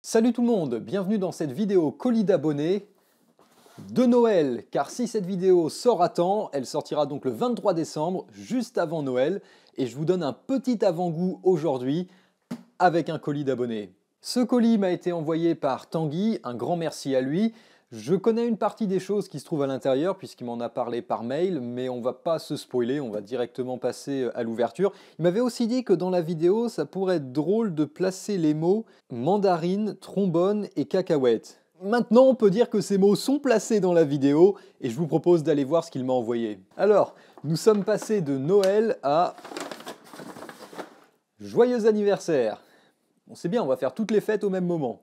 Salut tout le monde, bienvenue dans cette vidéo colis d'abonnés de Noël, car si cette vidéo sort à temps, elle sortira donc le 23 décembre, juste avant Noël, et je vous donne un petit avant-goût aujourd'hui avec un colis d'abonnés. Ce colis m'a été envoyé par Tanguy, un grand merci à lui. Je connais une partie des choses qui se trouvent à l'intérieur puisqu'il m'en a parlé par mail, mais on va pas se spoiler, on va directement passer à l'ouverture. Il m'avait aussi dit que dans la vidéo, ça pourrait être drôle de placer les mots mandarine, trombone et cacahuète. Maintenant, on peut dire que ces mots sont placés dans la vidéo et je vous propose d'aller voir ce qu'il m'a envoyé. Alors, nous sommes passés de Noël à joyeux anniversaire. On sait bien, on va faire toutes les fêtes au même moment.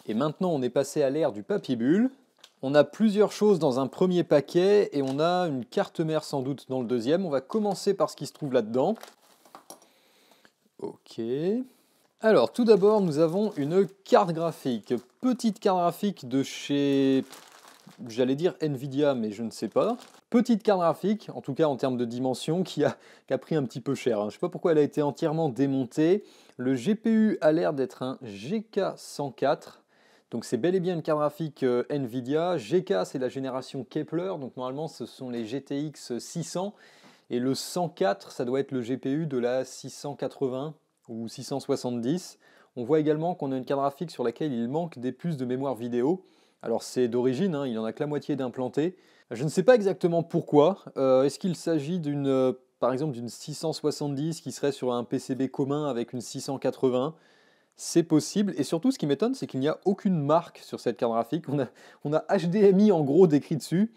Et maintenant, on est passé à l'ère du papier bulle. On a plusieurs choses dans un premier paquet et on a une carte mère sans doute dans le deuxième. On va commencer par ce qui se trouve là-dedans. Ok. Alors, tout d'abord, nous avons une carte graphique. Petite carte graphique de chez, j'allais dire Nvidia, mais je ne sais pas. Petite carte graphique, en tout cas en termes de dimension, qui a pris un petit peu cher. Je ne sais pas pourquoi elle a été entièrement démontée. Le GPU a l'air d'être un GK104. Donc c'est bel et bien une carte graphique Nvidia. GK, c'est la génération Kepler, donc normalement ce sont les GTX 600. Et le 104, ça doit être le GPU de la 680 ou 670. On voit également qu'on a une carte graphique sur laquelle il manque des puces de mémoire vidéo. Alors c'est d'origine, il n'en a que la moitié d'implanté. Je ne sais pas exactement pourquoi. Est-ce qu'il s'agit par exemple d'une 670 qui serait sur un PCB commun avec une 680 ? C'est possible, et surtout ce qui m'étonne, c'est qu'il n'y a aucune marque sur cette carte graphique. On a HDMI en gros décrit dessus,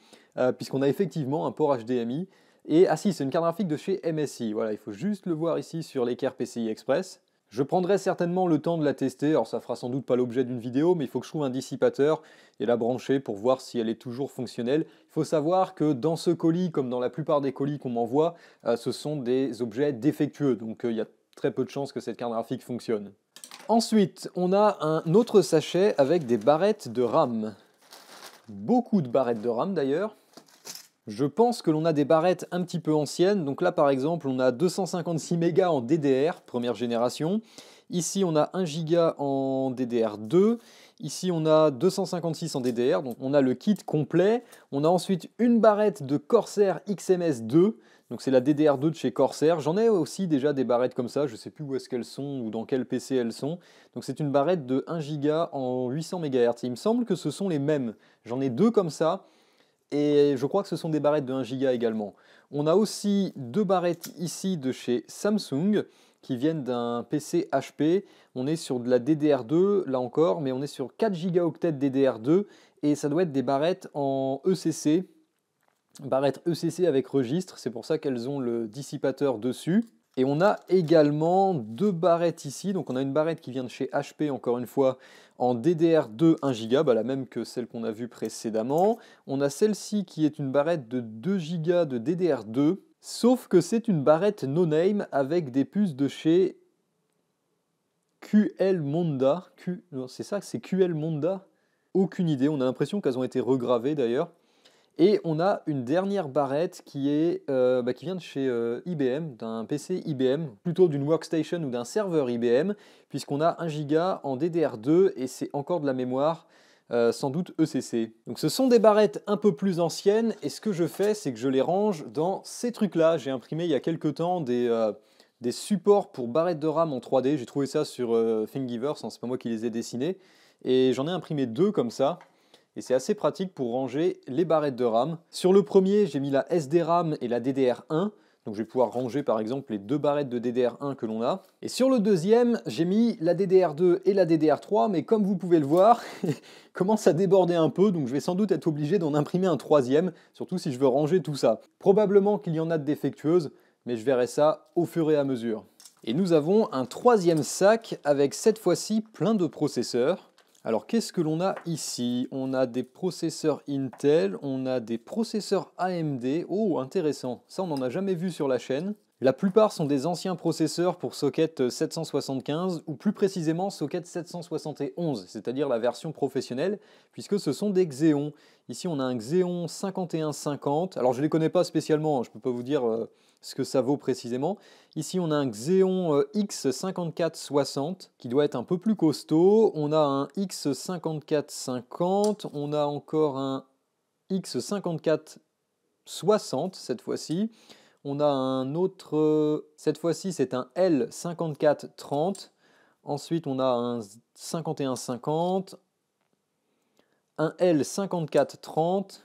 puisqu'on a effectivement un port HDMI. Et ah si, c'est une carte graphique de chez MSI. Voilà, il faut juste le voir ici sur l'équerre PCI Express. Je prendrai certainement le temps de la tester, alors ça fera sans doute pas l'objet d'une vidéo, mais il faut que je trouve un dissipateur et la brancher pour voir si elle est toujours fonctionnelle. Il faut savoir que dans ce colis, comme dans la plupart des colis qu'on m'envoie, ce sont des objets défectueux, donc il y a très peu de chances que cette carte graphique fonctionne. Ensuite, on a un autre sachet avec des barrettes de RAM. Beaucoup de barrettes de RAM d'ailleurs. Je pense que l'on a des barrettes un petit peu anciennes. Donc là par exemple, on a 256 mégas en DDR, première génération. Ici on a 1 giga en DDR2. Ici on a 256 en DDR, donc on a le kit complet. On a ensuite une barrette de Corsair XMS2. Donc c'est la DDR2 de chez Corsair. J'en ai aussi déjà des barrettes comme ça, je ne sais plus où est-ce qu'elles sont ou dans quel PC elles sont. Donc c'est une barrette de 1 giga en 800 MHz. Il me semble que ce sont les mêmes. J'en ai deux comme ça. Et je crois que ce sont des barrettes de 1 giga également. On a aussi deux barrettes ici de chez Samsung qui viennent d'un PC HP. On est sur de la DDR2 là encore, mais on est sur 4 gigaoctets de DDR2 et ça doit être des barrettes en ECC. Barrettes ECC avec registre, c'est pour ça qu'elles ont le dissipateur dessus. Et on a également deux barrettes ici, donc on a une barrette qui vient de chez HP encore une fois en DDR2 1 Go, la même que celle qu'on a vue précédemment. On a celle-ci qui est une barrette de 2 Go de DDR2, sauf que c'est une barrette no-name avec des puces de chez QL Monda. C'est ça, c'est QL Monda. Aucune idée, on a l'impression qu'elles ont été regravées d'ailleurs. Et on a une dernière barrette qui vient de chez IBM, d'un PC IBM, plutôt d'une workstation ou d'un serveur IBM, puisqu'on a 1 giga en DDR2 et c'est encore de la mémoire, sans doute ECC. Donc ce sont des barrettes un peu plus anciennes et ce que je fais, c'est que je les range dans ces trucs-là. J'ai imprimé il y a quelques temps des supports pour barrettes de RAM en 3D. J'ai trouvé ça sur Thingiverse, c'est pas moi qui les ai dessinés. Et j'en ai imprimé deux comme ça. Et c'est assez pratique pour ranger les barrettes de RAM. Sur le premier, j'ai mis la SDRAM et la DDR1. Donc je vais pouvoir ranger par exemple les deux barrettes de DDR1 que l'on a. Et sur le deuxième, j'ai mis la DDR2 et la DDR3, mais comme vous pouvez le voir, il commence à déborder un peu, donc je vais sans doute être obligé d'en imprimer un troisième, surtout si je veux ranger tout ça. Probablement qu'il y en a de défectueuses, mais je verrai ça au fur et à mesure. Et nous avons un troisième sac avec cette fois-ci plein de processeurs. Alors qu'est-ce que l'on a ici? On a des processeurs Intel, on a des processeurs AMD. Oh, intéressant, ça on n'en a jamais vu sur la chaîne. La plupart sont des anciens processeurs pour socket 775 ou plus précisément socket 771, c'est-à-dire la version professionnelle, puisque ce sont des Xeon. Ici on a un Xeon 5150, alors je ne les connais pas spécialement, je ne peux pas vous dire ce que ça vaut précisément. Ici, on a un Xeon X5460 qui doit être un peu plus costaud. On a un X5450. On a encore un X5460 cette fois-ci. On a un autre, cette fois-ci c'est un L5430. Ensuite, on a un 5150, un L5430,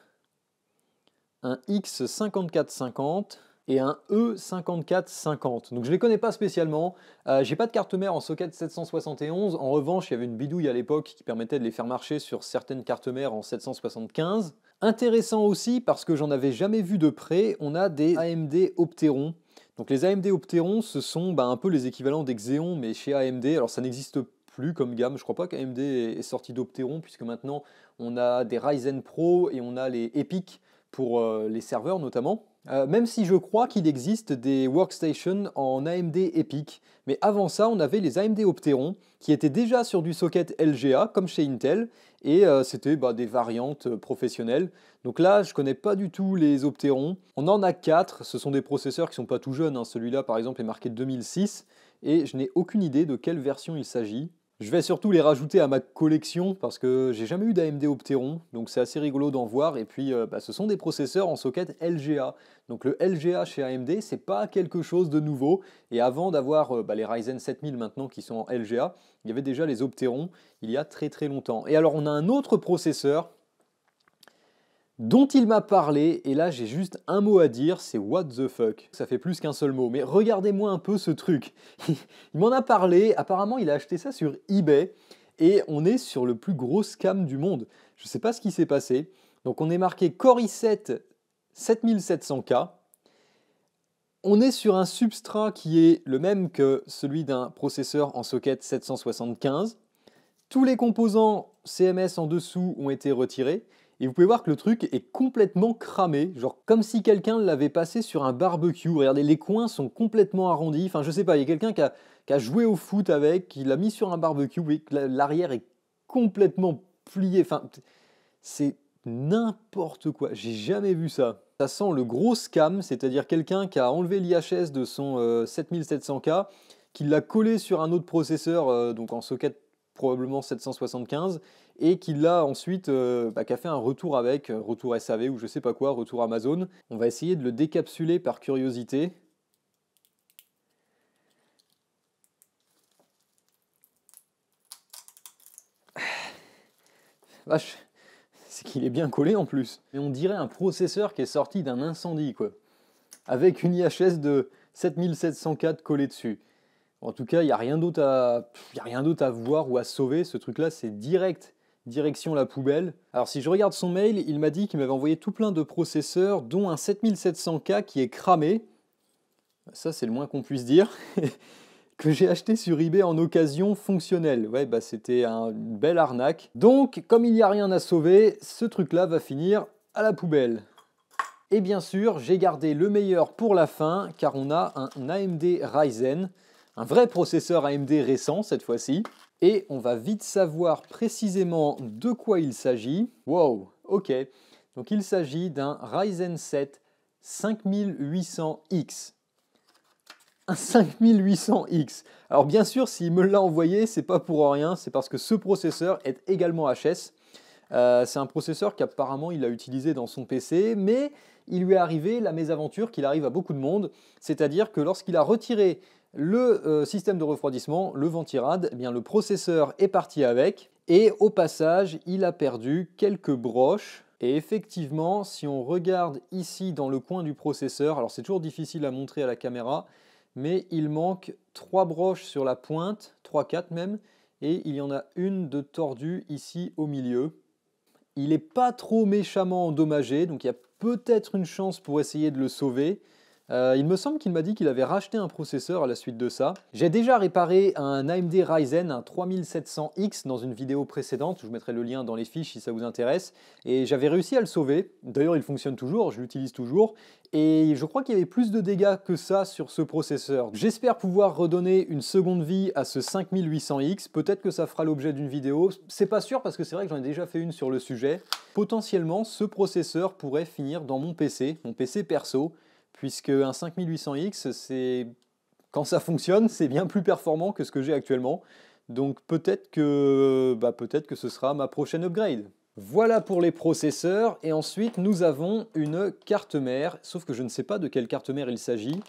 un X5450 et un E5450. Donc je ne les connais pas spécialement. J'ai pas de carte mère en socket 771. En revanche, il y avait une bidouille à l'époque qui permettait de les faire marcher sur certaines cartes mères en 775. Intéressant aussi parce que j'en avais jamais vu de près, on a des AMD Opteron. Donc les AMD Opteron, ce sont un peu les équivalents des Xeon, mais chez AMD. Alors ça n'existe plus comme gamme, je crois pas qu'AMD est sorti d'Opteron, puisque maintenant on a des Ryzen Pro et on a les EPIC pour les serveurs notamment. Même si je crois qu'il existe des workstations en AMD EPIC. Mais avant ça, on avait les AMD Opteron qui étaient déjà sur du socket LGA, comme chez Intel, et c'était des variantes professionnelles. Donc là, je connais pas du tout les Opteron. On en a 4, ce sont des processeurs qui sont pas tout jeunes, hein. Celui-là par exemple est marqué 2006, et je n'ai aucune idée de quelle version il s'agit. Je vais surtout les rajouter à ma collection parce que j'ai jamais eu d'AMD Opteron, donc c'est assez rigolo d'en voir. Et puis ce sont des processeurs en socket LGA. Donc le LGA chez AMD, c'est pas quelque chose de nouveau. Et avant d'avoir les Ryzen 7000 maintenant qui sont en LGA, il y avait déjà les Opteron il y a très très longtemps. Et alors on a un autre processeur dont il m'a parlé, et là j'ai juste un mot à dire, c'est what the fuck. Ça fait plus qu'un seul mot, mais regardez-moi un peu ce truc. Il m'en a parlé, apparemment il a acheté ça sur eBay, et on est sur le plus gros scam du monde. Je ne sais pas ce qui s'est passé. Donc on est marqué Core i7 7700K. On est sur un substrat qui est le même que celui d'un processeur en socket 775. Tous les composants CMS en dessous ont été retirés. Et vous pouvez voir que le truc est complètement cramé, genre comme si quelqu'un l'avait passé sur un barbecue. Regardez, les coins sont complètement arrondis. Enfin, je sais pas, il y a quelqu'un qui a joué au foot avec, qui l'a mis sur un barbecue, et l'arrière est complètement plié. Enfin, c'est n'importe quoi. J'ai jamais vu ça. Ça sent le gros scam, c'est-à-dire quelqu'un qui a enlevé l'IHS de son 7700K, qui l'a collé sur un autre processeur, donc en socket probablement 775, et qui l'a ensuite, qui a fait un retour avec, retour SAV ou je sais pas quoi, retour Amazon. On va essayer de le décapsuler par curiosité. Vache, c'est qu'il est bien collé en plus. Mais on dirait un processeur qui est sorti d'un incendie, quoi. Avec une IHS de 7704 collée dessus. En tout cas, il n'y a rien d'autre à voir ou à sauver. Ce truc-là, c'est direct, direction la poubelle. Alors si je regarde son mail, il m'a dit qu'il m'avait envoyé tout plein de processeurs, dont un 7700K qui est cramé. Ça, c'est le moins qu'on puisse dire. Que j'ai acheté sur eBay en occasion fonctionnelle. Ouais, c'était une belle arnaque. Donc, comme il n'y a rien à sauver, ce truc-là va finir à la poubelle. Et bien sûr, j'ai gardé le meilleur pour la fin, car on a un AMD Ryzen, un vrai processeur AMD récent cette fois-ci, et on va vite savoir précisément de quoi il s'agit. Wow, ok. Donc il s'agit d'un Ryzen 7 5800X. Un 5800X. Alors bien sûr, s'il me l'a envoyé, c'est pas pour rien, c'est parce que ce processeur est également HS. C'est un processeur qu'apparemment il a utilisé dans son PC, mais il lui est arrivé la mésaventure qu'il arrive à beaucoup de monde, c'est-à-dire que lorsqu'il a retiré le système de refroidissement, le Ventirad, eh bien, le processeur est parti avec, et au passage, il a perdu quelques broches. Et effectivement, si on regarde ici dans le coin du processeur, alors c'est toujours difficile à montrer à la caméra, mais il manque 3 broches sur la pointe, 3-4 même, et il y en a une de tordue ici au milieu. Il n'est pas trop méchamment endommagé, donc il y a peut-être une chance pour essayer de le sauver. Il me semble qu'il m'a dit qu'il avait racheté un processeur à la suite de ça. J'ai déjà réparé un AMD Ryzen, un 3700X dans une vidéo précédente, je vous mettrai le lien dans les fiches si ça vous intéresse, et j'avais réussi à le sauver. D'ailleurs il fonctionne toujours, je l'utilise toujours, et je crois qu'il y avait plus de dégâts que ça sur ce processeur. J'espère pouvoir redonner une seconde vie à ce 5800X, peut-être que ça fera l'objet d'une vidéo, c'est pas sûr parce que c'est vrai que j'en ai déjà fait une sur le sujet. Potentiellement ce processeur pourrait finir dans mon PC perso, puisque un 5800X, quand ça fonctionne, c'est bien plus performant que ce que j'ai actuellement. Donc peut-être que ce sera ma prochaine upgrade. Voilà pour les processeurs, et ensuite nous avons une carte mère, sauf que je ne sais pas de quelle carte mère il s'agit.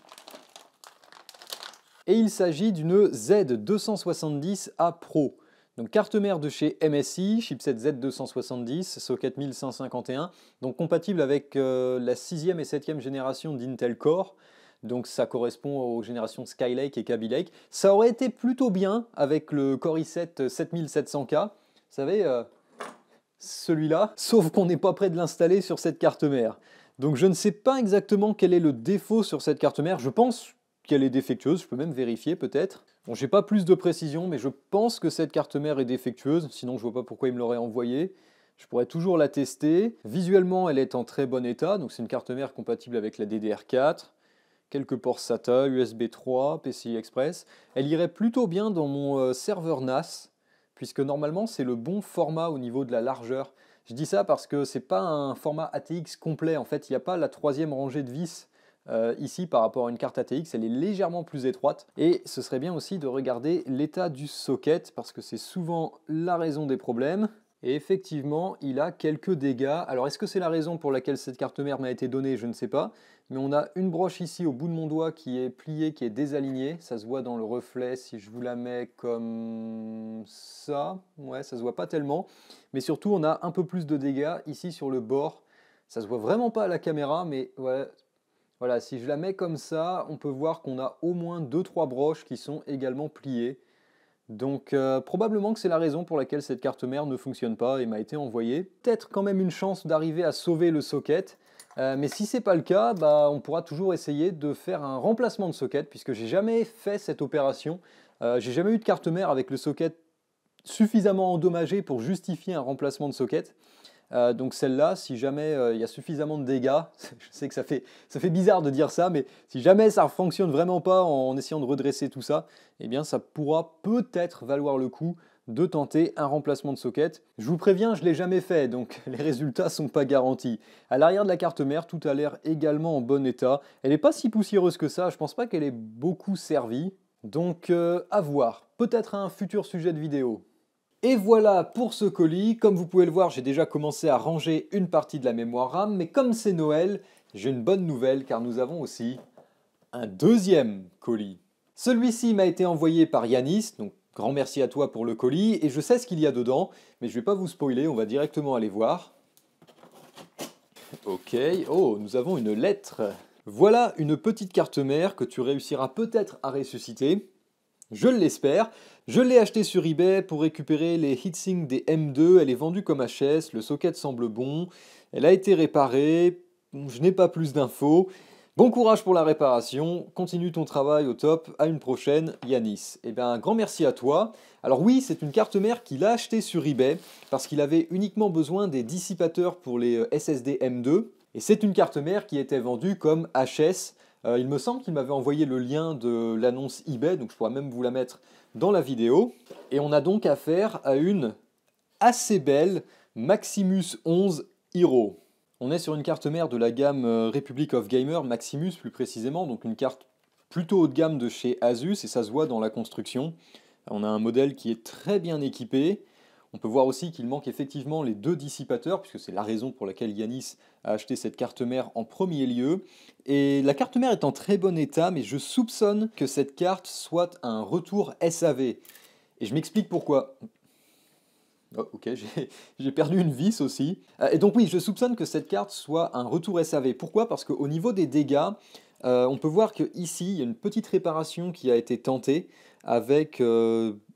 Et il s'agit d'une Z270A Pro. Donc carte mère de chez MSI, chipset Z270, socket 1151, donc compatible avec la 6e et 7e génération d'Intel Core. Donc ça correspond aux générations Skylake et Kaby Lake. Ça aurait été plutôt bien avec le Core i7 7700K, vous savez, celui-là, sauf qu'on n'est pas prêt de l'installer sur cette carte mère. Donc je ne sais pas exactement quel est le défaut sur cette carte mère, je pense qu'elle est défectueuse, je peux même vérifier peut-être. Bon, j'ai pas plus de précision, mais je pense que cette carte mère est défectueuse, sinon je vois pas pourquoi il me l'aurait envoyée. Je pourrais toujours la tester. Visuellement, elle est en très bon état, donc c'est une carte mère compatible avec la DDR4. Quelques ports SATA, USB 3, PCI Express. Elle irait plutôt bien dans mon serveur NAS, puisque normalement c'est le bon format au niveau de la largeur. Je dis ça parce que c'est pas un format ATX complet, en fait il n'y a pas la troisième rangée de vis ici par rapport à une carte ATX, elle est légèrement plus étroite. Et ce serait bien aussi de regarder l'état du socket, parce que c'est souvent la raison des problèmes. Et effectivement, il a quelques dégâts. Alors est-ce que c'est la raison pour laquelle cette carte mère m'a été donnée? Je ne sais pas. Mais on a une broche ici au bout de mon doigt qui est pliée, qui est désalignée. Ça se voit dans le reflet si je vous la mets comme ça. Ouais, ça se voit pas tellement. Mais surtout, on a un peu plus de dégâts ici sur le bord. Ça se voit vraiment pas à la caméra, mais ouais, voilà, si je la mets comme ça, on peut voir qu'on a au moins 2-3 broches qui sont également pliées. Donc probablement que c'est la raison pour laquelle cette carte mère ne fonctionne pas et m'a été envoyée. Peut-être quand même une chance d'arriver à sauver le socket, mais si c'est pas le cas, on pourra toujours essayer de faire un remplacement de socket, puisque j'ai jamais fait cette opération. J'ai jamais eu de carte mère avec le socket suffisamment endommagé pour justifier un remplacement de socket. Donc celle-là, si jamais il y a suffisamment de dégâts, je sais que ça fait bizarre de dire ça, mais si jamais ça ne fonctionne vraiment pas en essayant de redresser tout ça, eh bien ça pourra peut-être valoir le coup de tenter un remplacement de socket. Je vous préviens, je ne l'ai jamais fait, donc les résultats ne sont pas garantis. À l'arrière de la carte mère, tout a l'air également en bon état. Elle n'est pas si poussiéreuse que ça, je ne pense pas qu'elle ait beaucoup servi. Donc à voir, peut-être un futur sujet de vidéo. Et voilà pour ce colis. Comme vous pouvez le voir, j'ai déjà commencé à ranger une partie de la mémoire RAM, mais comme c'est Noël, j'ai une bonne nouvelle car nous avons aussi un deuxième colis. Celui-ci m'a été envoyé par Yanis, donc grand merci à toi pour le colis, et je sais ce qu'il y a dedans, mais je ne vais pas vous spoiler, on va directement aller voir. Ok, oh, nous avons une lettre. Voilà une petite carte mère que tu réussiras peut-être à ressusciter. Je l'espère. Je l'ai acheté sur eBay pour récupérer les heatsinks des M2. Elle est vendue comme HS, le socket semble bon. Elle a été réparée. Je n'ai pas plus d'infos. Bon courage pour la réparation. Continue ton travail au top. À une prochaine, Yanis. Eh bien, un grand merci à toi. Alors oui, c'est une carte mère qu'il a achetée sur eBay parce qu'il avait uniquement besoin des dissipateurs pour les SSD M2. Et c'est une carte mère qui était vendue comme HS. Il me semble qu'il m'avait envoyé le lien de l'annonce eBay, donc je pourrais même vous la mettre dans la vidéo. Et on a donc affaire à une assez belle Maximus 11 Hero. On est sur une carte mère de la gamme Republic of Gamer, Maximus plus précisément, donc une carte plutôt haut de gamme de chez Asus, et ça se voit dans la construction. On a un modèle qui est très bien équipé. On peut voir aussi qu'il manque effectivement les deux dissipateurs, puisque c'est la raison pour laquelle Yanis a acheté cette carte mère en premier lieu. Et la carte mère est en très bon état, mais je soupçonne que cette carte soit un retour SAV. Et je m'explique pourquoi. Oh, ok, j'ai perdu une vis aussi. Et donc oui, je soupçonne que cette carte soit un retour SAV. Pourquoi? Parce qu'au niveau des dégâts, on peut voir qu'ici, il y a une petite réparation qui a été tentée avec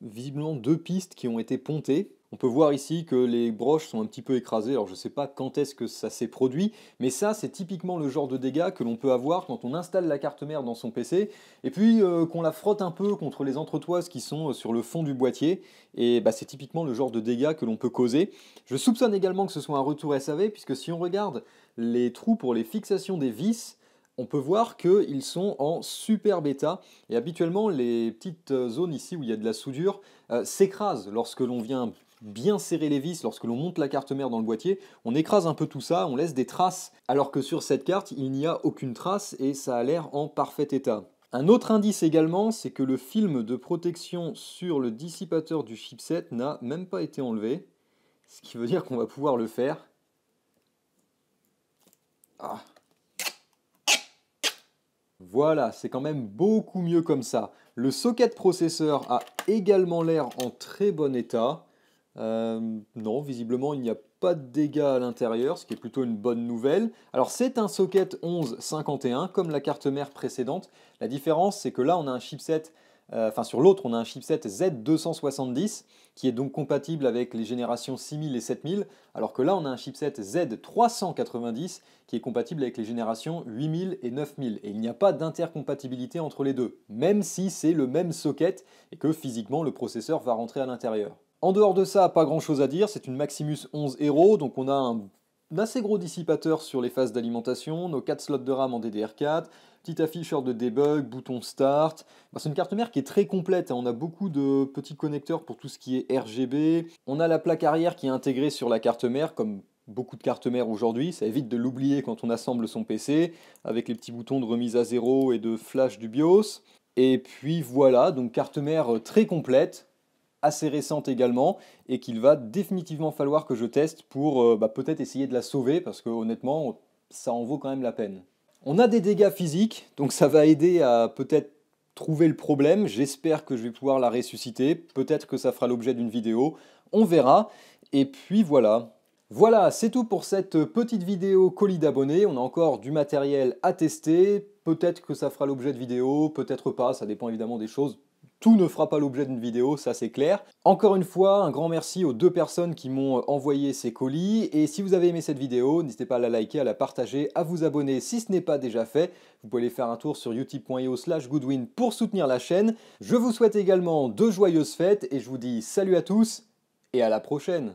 visiblement deux pistes qui ont été pontées. On peut voir ici que les broches sont un petit peu écrasées, alors je ne sais pas quand est-ce que ça s'est produit, mais ça c'est typiquement le genre de dégâts que l'on peut avoir quand on installe la carte mère dans son PC, et puis qu'on la frotte un peu contre les entretoises qui sont sur le fond du boîtier, et c'est typiquement le genre de dégâts que l'on peut causer. Je soupçonne également que ce soit un retour SAV, puisque si on regarde les trous pour les fixations des vis, on peut voir qu'ils sont en super bêta, et habituellement les petites zones ici où il y a de la soudure s'écrasent lorsque l'on vient bien serrer les vis lorsque l'on monte la carte mère dans le boîtier, on écrase un peu tout ça, on laisse des traces, alors que sur cette carte, il n'y a aucune trace et ça a l'air en parfait état. Un autre indice également, c'est que le film de protection sur le dissipateur du chipset n'a même pas été enlevé, ce qui veut dire qu'on va pouvoir le faire. Ah. Voilà, c'est quand même beaucoup mieux comme ça. Le socket processeur a également l'air en très bon état. Non, visiblement il n'y a pas de dégâts à l'intérieur, ce qui est plutôt une bonne nouvelle. Alors c'est un socket 1151 comme la carte mère précédente. La différence c'est que là on a un chipset, sur l'autre on a un chipset Z270 qui est donc compatible avec les générations 6000 et 7000, alors que là on a un chipset Z390 qui est compatible avec les générations 8000 et 9000. Et il n'y a pas d'intercompatibilité entre les deux, même si c'est le même socket et que physiquement le processeur va rentrer à l'intérieur. En dehors de ça, pas grand chose à dire, c'est une Maximus 11 Hero, donc on a un assez gros dissipateur sur les phases d'alimentation, nos 4 slots de RAM en DDR4, petit afficheur de debug, bouton start. C'est une carte mère qui est très complète, hein. On a beaucoup de petits connecteurs pour tout ce qui est RGB, on a la plaque arrière qui est intégrée sur la carte mère, comme beaucoup de cartes mères aujourd'hui, ça évite de l'oublier quand on assemble son PC, avec les petits boutons de remise à zéro et de flash du BIOS. Et puis voilà, donc carte mère très complète, assez récente également, et qu'il va définitivement falloir que je teste pour peut-être essayer de la sauver, parce que honnêtement, ça en vaut quand même la peine. On a des dégâts physiques, donc ça va aider à peut-être trouver le problème. J'espère que je vais pouvoir la ressusciter, peut-être que ça fera l'objet d'une vidéo, on verra. Et puis voilà. Voilà, c'est tout pour cette petite vidéo colis d'abonnés. On a encore du matériel à tester, peut-être que ça fera l'objet de vidéo, peut-être pas, ça dépend évidemment des choses. Tout ne fera pas l'objet d'une vidéo, ça c'est clair. Encore une fois, un grand merci aux 2 personnes qui m'ont envoyé ces colis. Et si vous avez aimé cette vidéo, n'hésitez pas à la liker, à la partager, à vous abonner si ce n'est pas déjà fait. Vous pouvez aller faire un tour sur utip.io/goodwin pour soutenir la chaîne. Je vous souhaite également de joyeuses fêtes et je vous dis salut à tous et à la prochaine.